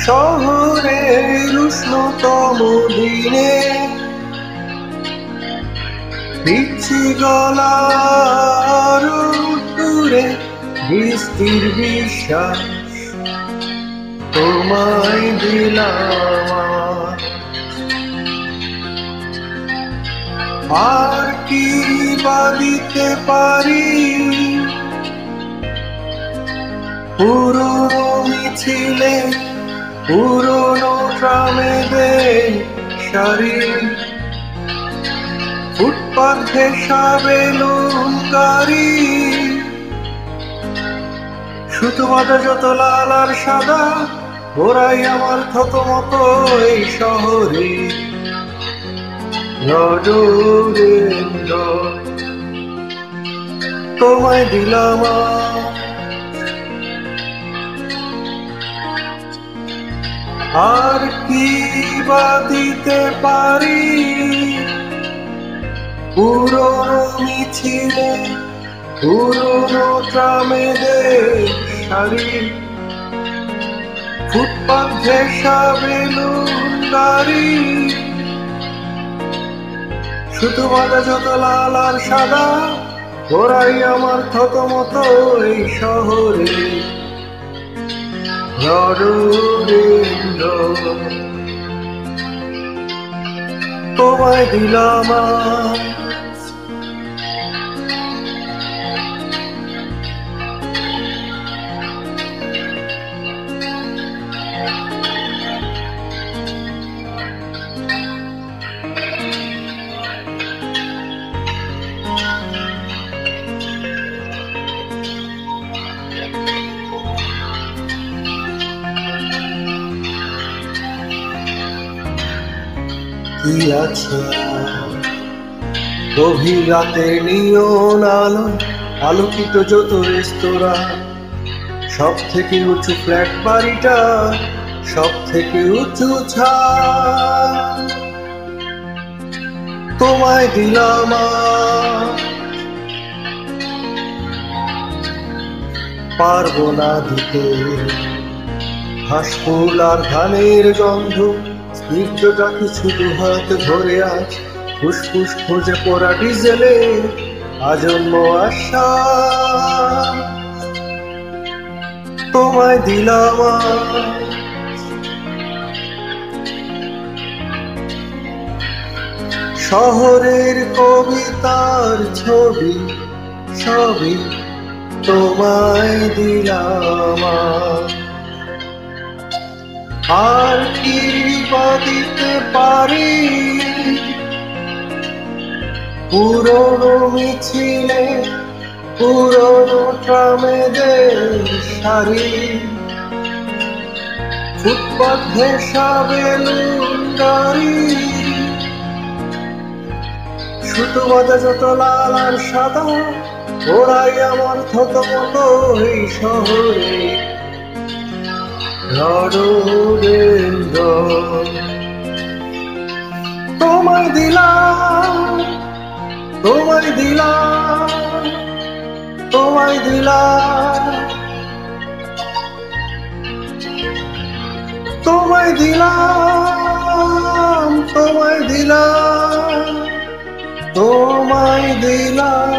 শহরের উষ্ণতম দিনে পিচ্ছি গলার দূরে বৃষ্টির বিশ্বাস তোমায় দিলাম। আর কি বা দিতে পারি পুরনো মিছিলে পুরনো ট্রামেদের সারি ফুটপাত ঘেঁষা বেলুন গাড়ি সুতো বাঁধা যত লাল আর সাদা ওরাই আমার থতমত এই শহরে তোমায় দিলাম। আর কি বা দিতে পারি পুরনো মিছিলে পুরনো ট্রামেদের সারি ফুটপাত ঘেঁষা বেলুন গাড়ি শুধু বাঁধা যত লাল আর সাদা ওরাই আমার থতমত এই শহরে তোমায় দিলাম। কি আছে গভীর রাতের নিয়ন আলো আলোকিত যত রেস্তোরাঁ সব থেকে উঁচু ফ্ল্যাট বাড়িটা সব থেকে উঁচু ছাদ তোমায় দিলাম। পারবো না দিতে হাঁসফুল আর ধানের গন্ধ স্নিগ্ধটা কিছু দুহাত ধরে আজ ফুসফুস খোঁজে পড়া ডিজেলে আজন্ম আশা তোমায় দিলাম। শহরের কবিতার ছবি সবই তোমায় দিলাম। আর কি বা দিতে পারি পুরনো মিছিলে পুরনো ট্রামেদের সারি ফুটপাত ঘেঁষা বেলুন গাড়ি সুতো বাঁধা যত লাল আর সাদা ওরাই আমার থতমত এই শহরে তোমায় দিলাম তোমায় দিলাম তোমায় দিলাম তোমায় দিলাম তোমায় দিলাম তোমায় দিলাম।